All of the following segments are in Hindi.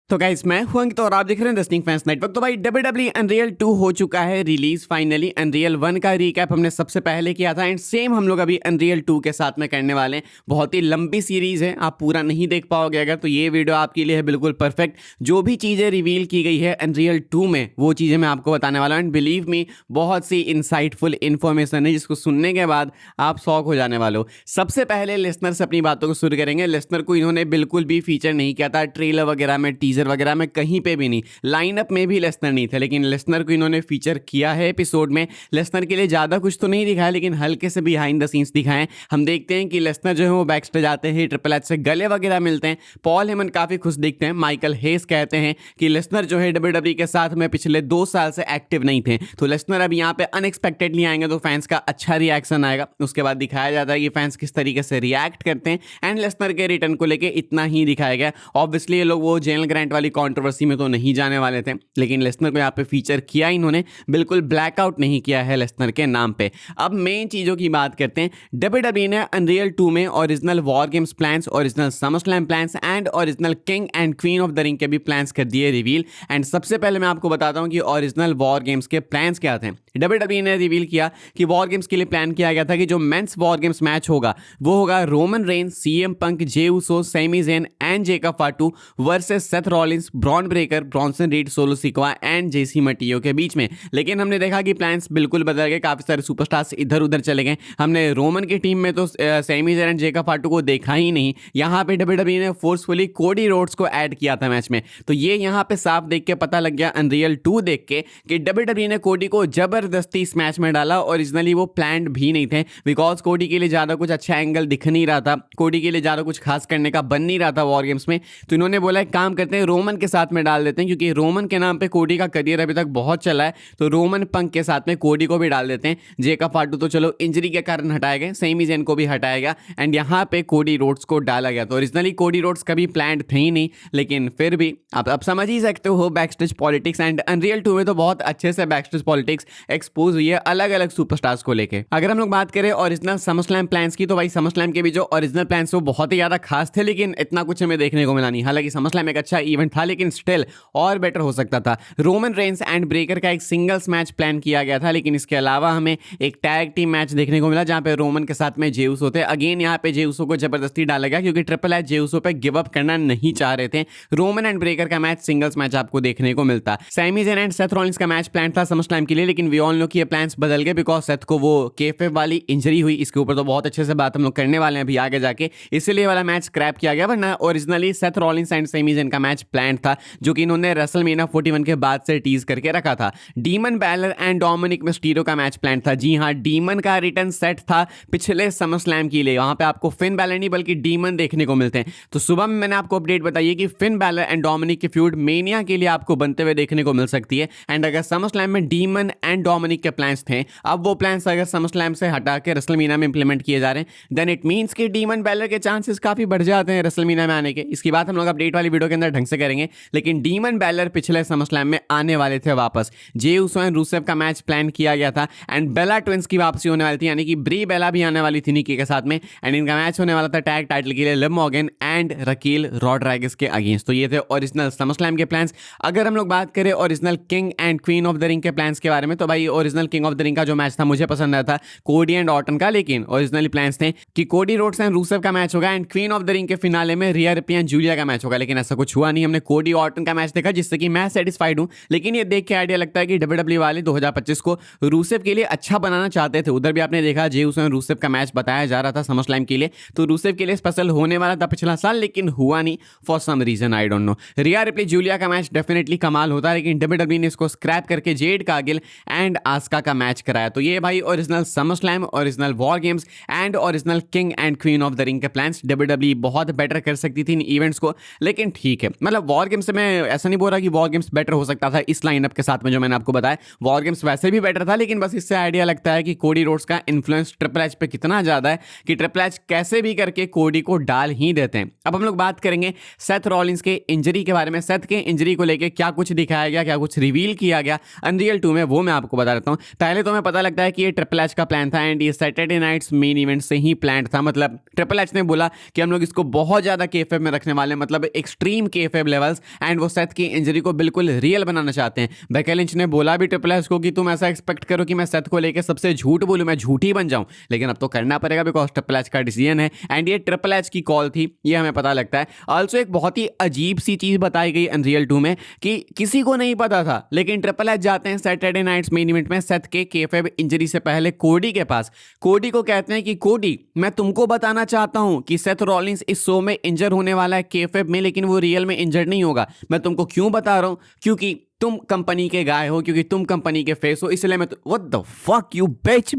तो गाइस मैं हूं अंकित और आप देख रहे हैं रेसलिंग फैंस नेटवर्क। तो भाई WWE अनरियल 2 हो चुका है रिलीज फाइनली। अनरियल 1 का रिकैप हमने सबसे पहले किया था एंड सेम हम लोग अभी अनरियल 2 के साथ में करने वाले हैं। बहुत ही लंबी सीरीज है, आप पूरा नहीं देख पाओगे अगर, तो ये वीडियो आपके लिए है बिल्कुल परफेक्ट। जो भी चीज़ें रिवील की गई है अनरियल 2 में वो चीज़ें मैं आपको बताने वाला हूँ एंड बिलीव मी बहुत सी इंसाइटफुल इन्फॉर्मेशन है जिसको सुनने के बाद आप शॉक हो जाने वाले हो। सबसे पहले लिसनर से अपनी बातों को शुरू करेंगे। लिसनर को इन्होंने बिल्कुल भी फीचर नहीं किया था ट्रेलर वगैरह में, टीजर वगैरह में, कहीं पे भी नहीं। लाइनअप में भी लेसनर नहीं थे, लेकिन लेसनर को इन्होंने फीचर किया है एपिसोड में। लेसनर के लिए ज़्यादा कुछ तो नहीं दिखाया, लेकिन हल्के से बिहाइंड द सीन्स दिखाएं। हम देखते हैं कि लेसनर जो है वो बैक स्टेज आते हैं, ट्रिपल एच से गले वगैरह मिलते हैं। पॉल हेमन काफ़ी खुश दिखते हैं। माइकल हेस कहते हैं कि लेसनर जो है WWE के साथ में पिछले 2 साल से एक्टिव नहीं थे, तो लेसनर अब यहाँ पे अनएक्सपेक्टेडली आएंगे तो फैंस का अच्छा रिएक्शन आएगा। उसके बाद दिखाया जाता है कि फैंस किस तरीके से रिएक्ट करते हैं एंड लेसनर के रिटर्न को लेके इतना ही दिखाया गया। ऑब्वियसली ये लोग वो जेल ग्रांट वाली कंट्रोवर्सी में तो नहीं जाने वाले थे, लेकिन लेसनर को यहाँ पे फीचर किया इन्होंने, बिल्कुल ब्लैकआउट नहीं किया है लेसनर के नाम पे। अब मेन चीज़ों की बात करते हैं। WWE ने अनरियल 2 में original war games plans, original SummerSlam plans and original king and queen of the ring के भी प्लान्स कर दिए रिवील। एंड सबसे पहले मैं आपको बताता हूँ कि ओरिजिनल वॉर गेम्स के प्लान्स क्या थे। WWE ने रिवील किया कि वॉर गेम्स के लिए प्लान किया गया था कि जो मेंस वॉर गेम्स मैच होगा वो होगा Roman Reigns, CM Punk, Jey Uso, Sami Zayn and Jacob Fatu versus Seth Rollins, Bron Breakker, Bronson Reed, Solo Sikoa and JC Mateo के बीच में। लेकिन हमने देखा कि प्लान्स बिल्कुल बदल गए, काफ़ी सारे सुपरस्टार्स इधर उधर चले गए। हमने रोमन की टीम में तो Sami Zayn and Jacob Fatu को देखा ही नहीं। यहाँ पे WWE ने फोर्सफुली कोडी रोड्स को ऐड किया था मैच में। तो ये यहाँ पे साफ देख के पता लग गया अनरियल 2 देख के कि WWE ने कोडी को जबरदस्ती इस मैच में डाला। ओरिजिनली वो प्लान्ड भी नहीं थे, बिकॉज कोडी के लिए ज़्यादा कुछ अच्छा एंगल दिख नहीं रहा था, कोडी के लिए ज़्यादा कुछ खास करने का बन नहीं रहा था वॉर गेम्स में। तो इन्होंने बोला एक काम करते हैं, रोमन के साथ में डाल देते हैं, क्योंकि रोमन के नाम पे कोडी का करियर अभी तक बहुत चला है, तो रोमन पंक के साथ में कोडी को भी डाल देते हैं। जेकब फाटू तो चलो इंजरी के कारण हटाए गए, सैमी ज़ेन को भी हटाया गया एंड यहाँ पे कोडी रोड्स को डाला गया। तो ओरिजिनली कोडी रोड्स कभी प्लान्ड थे ही नहीं, लेकिन फिर भी आप समझ ही सकते हो बैकस्टेज पॉलिटिक्स। एंड अनरियल 2 में तो बहुत अच्छे से बैकस्टेज पॉलिटिक्स एक्सपोज हुई है अलग अलग सुपरस्टार्स को लेके। अगर हम लोग बात करें ओरिजिनल समरस्लैम प्लान्स की, तो भाई समरस्लैम के भी जो ओरिजिनल प्लान्स वो बहुत ही ज़्यादा खास थे, लेकिन इतना कुछ हमें देखने को मिला नहीं। हालांकि समरस्लैम एक अच्छा इवेंट था, लेकिन स्टिल और बेटर हो सकता था। रोमन रेंस एंड ब्रेकर का एक सिंगल्स मैच प्लान किया गया था, लेकिन इसके अलावा हमें एक टैग टीम मैच देखने को मिला जहां पे रोमन के साथ में जेउस होते। अगेन यहाँ पे जेउसो को जबरदस्ती डाला गया क्योंकि ट्रिपल एच जेउसो पे गिव अप करना नहीं चाह रहे थे। रोमन एंड ब्रेकर का मैच सिंगल्स मैच आपको देखने को मिलता। Sami Zayn and Seth Rollins का मैच प्लान था समरस्लैम के लिए, लेकिन वी ऑल नो कि ये प्लान्स बदल गए बिकॉज सेथ को वो केफे वाली इंजरी हुई। इसके ऊपर तो बहुत अच्छे से बात हम लोग करने वाले हैं अभी आगे जाके, इसलिए वाला मैच स्क्रैप किया गया। वरना originally Seth Rollins and Sami Zayn का मैच प्लान था, जो कि इन्होंने रेसलमेनिया 41 के बाद से टीज करके रखा था। Demon Balor and Dominik Mysterio का मैच प्लान था। जी हाँ, डीमन का रिटर्न सेट था पिछले समरस्लैम के लिए। वहां पे आपको फिन बैलर नहीं बल्कि डीमन देखने को मिलते हैं। तो सुबह में मैंने आपको अपडेट बताई कि फिन बैलर एंड डोमिनिक की फ्यूड मेनिया के लिए आपको बनते हुए देखने को मिल सकती है। एंड अगर समरस्लैम में डीमन एंड डोमिनिक के प्लान्स थे, अब वो प्लान्स अगर समरस्लैम से हटा के रेसलमेनिया में इंप्लीमेंट किए जा रहे हैं, देन इट मींस कि डीमन बैलर के चांसेस काफी बढ़ जाते हैं रेसलमेनिया में आने के। इसकी बात हम लोग अपडेट वाली वीडियो के अंदर ढंग से करेंगे, लेकिन डीमन बैलर पिछले समरस्लैम में आने वाले थे वापस। जे उसो एंड रूसेव का मैच प्लान किया गया था एंड बेला ट्विंस की वापसी होने वाली थी, यानी कि ब्री बेला भी आने वाली थी निकी के साथ में। एंड इनका मैच होने वाला था टैग टाइटल के लिए लिव मॉर्गन एंड रकील रॉड्रिगेज के अगेंस्ट। तो ये थे ओरिजिनल समरस्लैम के प्लान्स। अगर हम लोग बात करें original king and queen of the ring के प्लान्स के बारे में, तो भाई original king of the ring का जो मैच था मुझे पसंद आया था, कोडी एंड ऑर्टन का। लेकिन ओरिजिनली प्लान्स थे कि कोडी रोड्स एंड रूसेव का मैच होगा and queen of the ring के फिनाले में रिया रिप्ली एंड जूलिया का मैच होगा, लेकिन ऐसा कुछ हुआ नहीं। हमने कोडी ऑर्टन का मैच देखा जिससे कि मैं सेटिस्फाइड हूं, लेकिन ये देख के आइडिया लगता है कि WWE वाले 2025 को रूसेव के लिए अच्छा बनाना चाहते थे। उधर भी आपने देखा जे उसो एंड रूसेव का मैच बताया जा रहा था समरस्लैम के लिए, तो रूसेव के लिए स्पेशल होने वाला था पिछला साल, लेकिन हुआ नहीं for some reason, I don't know. Rhea Ripley Giulia का मैच डेफिनेटली कमाल होता है, लेकिन WWE ने इसको स्क्रैप करके जेड कार्गिल एंड आस्का का मैच कराया। तो ये भाई original SummerSlam, original war games and original king and queen of the ring के प्लान्स। WWE बहुत बेटर कर सकती थी इन इवेंट्स को, लेकिन ठीक है। मतलब वॉर गेम्स से मैं ऐसा नहीं बोल रहा कि वॉर गेम्स बेटर हो सकता था इस लाइनअप के साथ में जो मैंने आपको बताया। वॉर गेम्स वैसे भी बेटर था, लेकिन बस इससे आइडिया लगता है कि कोडी रोड्स का इन्फ्लुएंस ट्रिपल एच पे कितना ज्यादा है कि ट्रिपल एच कैसे भी करके कोडी को डाल ही देते हैं। अब हम लोग बात करेंगे सेथ रॉलिंस के इंजरी के बारे में। सेथ के इंजरी को लेकर क्या कुछ दिखाया गया, क्या कुछ रिवील किया गया अनरियल 2 में, वो मैं आपको बता देता हूं। पहले तो हमें पता लगता है कि ये ट्रिपल एच का प्लान था एंड ये सैटरडे नाइट्स मेन इवेंट से ही प्लान था। मतलब ट्रिपल एच ने बोला कि हम लोग इसको बहुत ज्यादा केएफएफ में रखने वाले हैं, मतलब एक्सट्रीम केएफएफ केफेब लेवल्स एंड वो सेथ की इंजरी को बिल्कुल रियल बनाना चाहते हैं। बेकी लिंच ने बोला भी ट्रिपल एच को कि तुम ऐसा एक्सपेक्ट करो कि मैं सेथ को लेकर सबसे झूठ बोलूं, मैं झूठी बन जाऊं, लेकिन अब तो करना पड़ेगा बिकॉज ट्रिपल एच का डिसीजन है एंड ये ट्रिपल एच की कॉल थी, ये हमें पता लगता है। ऑल्सो एक बहुत ही अजीब सी चीज बताई गई अनरियल 2 में कि किसी को नहीं पता था, लेकिन ट्रिपल एच जाते हैं सैटरडे नाइट्स मेन इवेंट में सेथ के केफेब इंजरी से पहले कोडी के पास। कोडी को कहते हैं कि कोडी, मैं तुमको बताना चाहता हूं कि सेथ रॉलिंस इस शो में इंजर होने वाला है केफेब में, लेकिन वो रियल में इंजर्ड नहीं होगा। मैं तुमको क्यों बता रहा हूं? क्योंकि तुम कंपनी के गाय हो, क्योंकि तुम कंपनी के फेस हो, इसलिए मैं what the fuck you beach.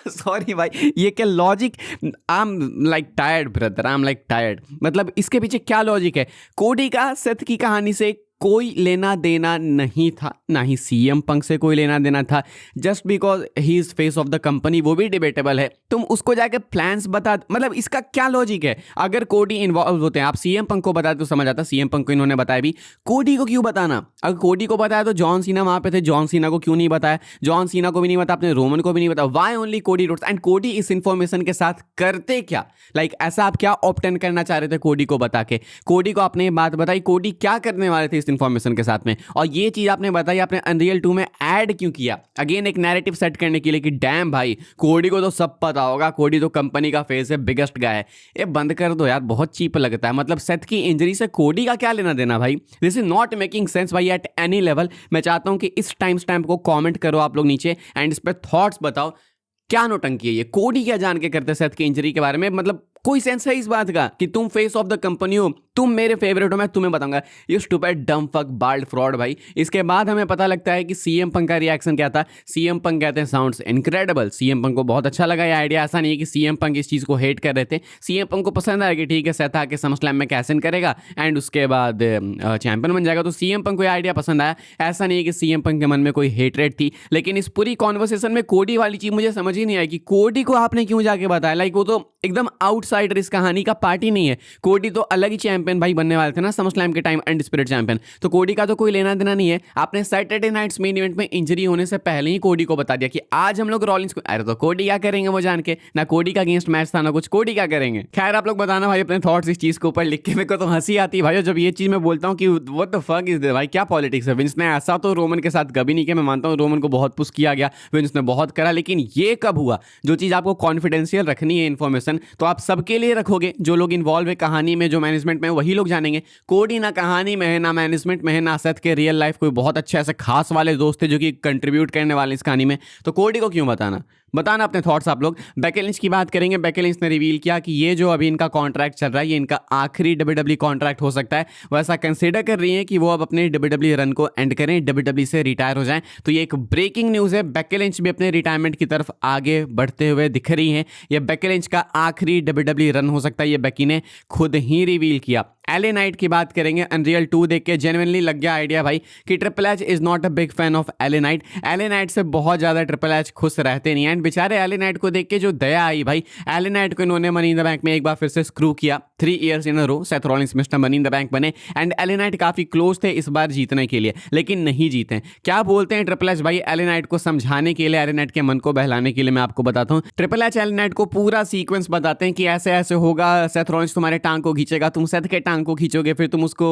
Sorry भाई, ये क्या logic? I am like tired brother, I am like tired. मतलब इसके पीछे क्या लॉजिक है? कोडी का सेथ की कहानी से कोई लेना देना नहीं था, ना ही सीएम पंक से कोई लेना देना था। Just because he is face of the company, वो भी डिबेटेबल है, तुम उसको जाके प्लान्स बता, मतलब इसका क्या लॉजिक है? अगर कोडी इन्वॉल्व होते हैं, आप सीएम पंक को बताते तो समझ आता, सीएम पंक को इन्होंने बताया भी, कोडी को क्यों बताना? अगर कोडी को बताया तो जॉन सीना वहां पे थे, जॉन सीना को क्यों नहीं बताया? जॉन सीना को भी नहीं बताया, अपने रोमन को भी नहीं बताया। Why only Cody Rhodes? And Cody इस इंफॉर्मेशन के साथ करते क्या? लाइक ऐसा आप क्या ऑप्टेन करना चाह रहे थे कोडी को बता के? कोडी को आपने ये बात बताई, कोडी क्या करने वाले थे इस इंफॉर्मेशन के साथ में? और ये चीज आपने बताई, आपने अनरियल 2 में ऐड क्यों किया? अगेन एक नैरेटिव सेट करने के लिए कि डैम भाई, कोडी को तो सब पता होगा, कोडी तो कंपनी का फेस है, बिगेस्ट गाय है। ये बंद कर दो यार, बहुत चीप लगता है। मतलब सेथ की इंजरी से कोडी का क्या लेना देना भाई? This is not making sense भाई एट एनी लेवल। मैं चाहता हूं कि इस टाइम स्टैम्प को कमेंट करो आप लोग नीचे एंड इस पे थॉट्स बताओ, क्या नोटंकी है ये? कोडी क्या जान के करते सेथ की इंजरी के बारे में? मतलब कोई सेंस है इस बात का कि तुम फेस ऑफ द कंपनी हो, तुम मेरे फेवरेट हो, मैं तुम्हें बताऊंगा? ये स्टूपिड डम फक बाल्ड फ्रॉड भाई। इसके बाद हमें पता लगता है कि सीएम पंक का रिएक्शन क्या था। सीएम पंक कहते हैं साउंड्स इनक्रेडिबल। सीएम पंक को बहुत अच्छा लगा ये आइडिया। ऐसा नहीं है कि सीएम पंक इस चीज को हेट कर रहे थे, सीएम पंक को पसंद आया कि ठीक है सेथ आके समरस्लैम में कैसन करेगा एंड उसके बाद चैंपियन बन जाएगा, तो सीएम पंक को ये आइडिया पसंद आया। ऐसा नहीं है कि सीएम पंक के मन में कोई हेटरेट थी, लेकिन इस पूरी कॉन्वर्सेशन में कोडी वाली चीज मुझे समझ ही नहीं आई कि कोडी को आपने क्यों जाके बताया। लाइक वो तो एकदम आउटसाइडर इस कहानी का पार्ट ही नहीं है। कोडी तो अलग ही चैंपियन भाई बनने वाले थे ना समरस्लैम के टाइम, एंड स्पिरिट चैंपियन, तो कोडी का तो कोई लेना देना नहीं है। आपने सैटरडे नाइट्स मेन इवेंट में इंजरी होने से पहले ही कोडी को बता दिया कि आज हम लोग रॉलिंस को, अरे तो कोडी क्या करेंगे वो जान के? ना कोडी का अगेंस्ट मैच था ना कुछ, कोडी क्या करेंगे? खैर आप लोग बताना भाई अपने थॉट्स इस चीज के ऊपर लिख के। मेरे को तो हंसी आती है भाई जब ये चीज मैं बोलता हूँ कि what the fuck is this भाई, क्या पॉलिटिक्स है? विंस ने ऐसा तो रोमन के साथ कभी नहीं किया। मैं मानता हूँ रोमन को बहुत पुश किया गया, विंस ने बहुत करा, लेकिन ये कब हुआ? जो चीज आपको कॉन्फिडेंशियल रखनी है इन्फॉर्मेशन, तो आप सबके लिए रखोगे। जो लोग इन्वॉल्व है कहानी में, जो मैनेजमेंट में, वही लोग जानेंगे। कोडी ना कहानी में है, ना मैनेजमेंट में है, ना सेथ के रियल लाइफ कोई बहुत अच्छे ऐसे खास वाले दोस्त थे जो कि कंट्रीब्यूट करने वाले इस कहानी में, तो कोडी को क्यों बताना अपने थॉट्स आप लोग। बेकी लिंच की बात करेंगे। बेकी लिंच ने रिवील किया कि ये जो अभी इनका कॉन्ट्रैक्ट चल रहा है, ये इनका आखिरी डब्ल्यूडब्ल्यूई कॉन्ट्रैक्ट हो सकता है। वो ऐसा कंसीडर कर रही है कि वो अब अपने डब्ल्यूडब्ल्यूई रन को एंड करें, डब्ल्यूडब्ल्यूई से रिटायर हो जाएं। तो ये एक ब्रेकिंग न्यूज़ है। बेकी लिंच भी अपने रिटायरमेंट की तरफ आगे बढ़ते हुए दिख रही हैं। ये बेकी लिंच का आखिरी डब्ल्यूडब्ल्यूई रन हो सकता है, ये बेकी ने खुद ही रिवील किया। एले नाइट की बात करेंगे। अनरियल 2 देख के जेन्युइनली लग गया आइडिया भाई कि triple H is not a big fan of LA Knight. LA Knight से बहुत ज्यादा ट्रिपल एच खुश रहते नहीं, एंड बेचारे एले नाइट को देख के जो दया आई भाई, एले नाइट को इन्होंने मनी इन द बैंक में एक बार फिर से स्क्रू किया। 3 years in a row Seth Rollins mister money in the bank बने एंड एले नाइट काफी क्लोज थे इस बार जीतने के लिए, लेकिन नहीं जीते। क्या बोलते हैं ट्रिपल एच भाई एले नाइट को समझाने के लिए, एले नाइट के मन को बहलाने के लिए? मैं आपको बताता हूँ। ट्रिपल एच एले नाइट को पूरा सीक्वेंस बताते हैं कि ऐसे ऐसे होगा, सेथ रॉलिंस तुम्हारे टांग को खींचेगा, तुम सेथ के टांग को खींचोगे, फिर तुम उसको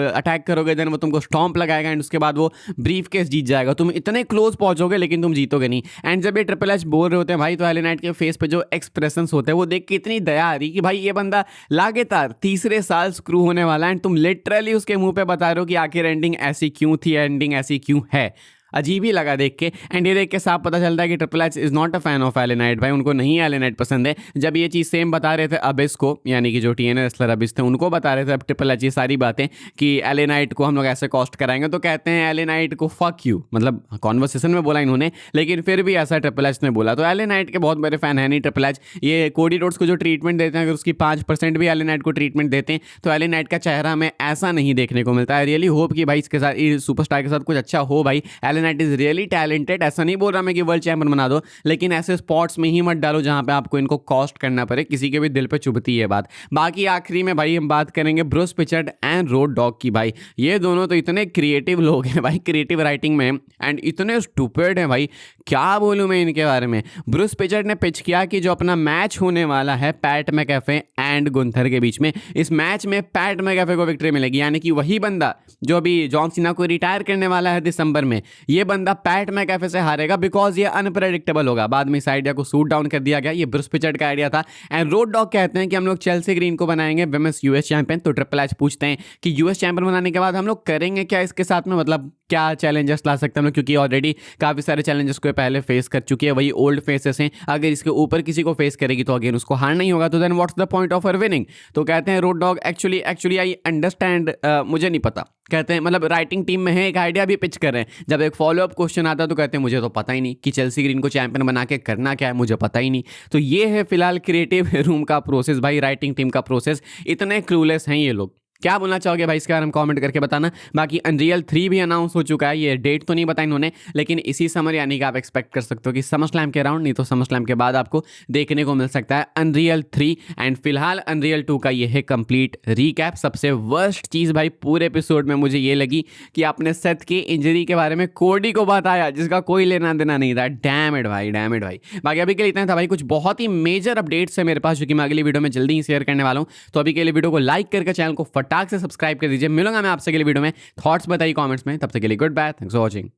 अटैक करोगे, देन वो तुमको स्टॉम्प लगाएगा एंड उसके बाद वो ब्रीफ केस जीत जाएगा। तुम इतने क्लोज पहुंचोगे लेकिन तुम जीतोगे नहीं। एंड जब ये ट्रिपल एच बोल रहे होते हैं भाई, तो एले नाइट के फेस पे जो एक्सप्रेशंस होते हैं वो देख के इतनी दया आ रही कि भाई ये बंदा लगातार तीसरे साल स्क्रू होने वाला है एंड तुम लिटरली उसके मुंह पे बता रहे हो कि आखिर एंडिंग ऐसी क्यों थी, एंडिंग ऐसी क्यों है। अजीब ही लगा देख के। एंड ये देख के साफ पता चलता है कि triple H is not a fan of LA Knight भाई, उनको नहीं एले नाइट पसंद है। जब ये चीज़ सेम बता रहे थे अबिस को, यानी कि जो TNA रेसलर अबिस थे, उनको बता रहे थे अब ट्रिपल एच ये सारी बातें कि एले नाइट को हम लोग ऐसे कॉस्ट कराएंगे, तो कहते हैं एले नाइट को फक यू, मतलब कॉन्वर्सेशन में बोला इन्होंने, लेकिन फिर भी ऐसा ट्रिपल एच ने बोला। तो एले नाइट के बहुत बड़े फैन है नहीं ट्रिपल एच। ये कोडी रोड्स को जो ट्रीटमेंट देते हैं, अगर उसकी 5% भी एले नाइट को ट्रीटमेंट देते हैं, तो एले नाइट का चेहरा हमें ऐसा नहीं देखने को मिलता है। रियली होप कि भाई इसके साथ, सुपरस्टार के साथ कुछ अच्छा हो भाई। LA Knight is really talented. ऐसा नहीं बोल रहा मैं कि वर्ल्ड चैंपियन बना दो, लेकिन ऐसे स्पॉट्स में ही मत डालो जहां पे आपको इनको कॉस्ट करना पड़े, किसी के भी दिल पे चुभती है बात। बाकी आखिरी में भाई हम बात करेंगे ब्रूस पिचर्ड एंड रोड डॉग की। भाई ये दोनों तो इतने क्रिएटिव लोग हैं भाई, क्रिएटिव राइटिंग में, एंड इतने स्टूपिड हैं भाई, क्या बोलूं मैं इनके बारे में। ब्रूस पिचर्ड ने पिच किया कि जो अपना मैच होने वाला है पैट मैकएफे एंड गुंथर के बीच में, इस मैच में पैट मैकएफे को विक्ट्री मिलेगी, यानी कि वही बंदा जो अभी जॉन सीना को रिटायर करने वाला है दिसंबर में, ये बंदा पैट मैकएफे से हारेगा बिकॉज ये अनप्रेडिक्टेबल होगा। बाद में इस आइडिया को सूट डाउन कर दिया गया, ये ब्रूस पिचर्ड का आइडिया था। एंड रोड डॉग कहते हैं कि हम लोग चेल्सी ग्रीन को बनाएंगे विमेंस यूएस चैंपियन। तो ट्रिपल एच पूछते हैं कि यूएस चैंपियन बनाने के बाद हम लोग करेंगे क्या इसके साथ में, मतलब क्या चैलेंजेस ला सकते हैं हम लोग, क्योंकि ऑलरेडी काफी सारे चैलेंजेस को पहले फेस कर चुकी है, वही ओल्ड फेसेस हैं। अगर इसके ऊपर किसी को फेस करेगी तो अगेन उसको हार नहीं होगा, तो then what's the point of her winning. तो कहते हैं road dog actually I understand, मुझे नहीं पता। कहते हैं मतलब राइटिंग टीम में है, एक आइडिया भी पिच कर रहे हैं, जब एक फॉलोअप क्वेश्चन आता है तो कहते हैं मुझे तो पता ही नहीं कि चेल्सी ग्रीन को चैंपियन बना के करना क्या है, मुझे पता ही नहीं। तो ये है फिलहाल क्रिएटिव रूम का प्रोसेस भाई, राइटिंग टीम का प्रोसेस। इतने क्लूलेस हैं ये लोग। क्या बोलना चाहोगे भाई इसके बारे में कमेंट करके बताना। बाकी अनरियल 3 भी अनाउंस हो चुका है, ये डेट तो नहीं बताई इन्होंने, लेकिन इसी समर यानी कि आप एक्सपेक्ट कर सकते हो कि समर स्लैम के अराउंड, नहीं तो समर स्लैम के बाद आपको देखने को मिल सकता है अनरियल 3। एंड फिलहाल अनरियल 2 का ये है कंप्लीट रीकैप। सबसे वर्स्ट चीज़ भाई पूरे एपिसोड में मुझे ये लगी कि आपने सेथ की इंजरी के बारे में कोडी को बताया, जिसका कोई लेना देना नहीं था। डैम इट भाई, डैम इट भाई। बाकी अभी के लिए इतना था भाई, कुछ बहुत ही मेजर अपडेट्स है मेरे पास जो कि मैं अगली वीडियो में जल्दी ही शेयर करने वाला हूँ। तो अभी के लिए वीडियो को लाइक करके चैनल को फटाक से सब्सक्राइब कर दीजिए। मिलूंगा मैं आपसे अगली वीडियो में, थॉट्स बताइए कमेंट्स में। तब तक के लिए good bye, thanks for watching.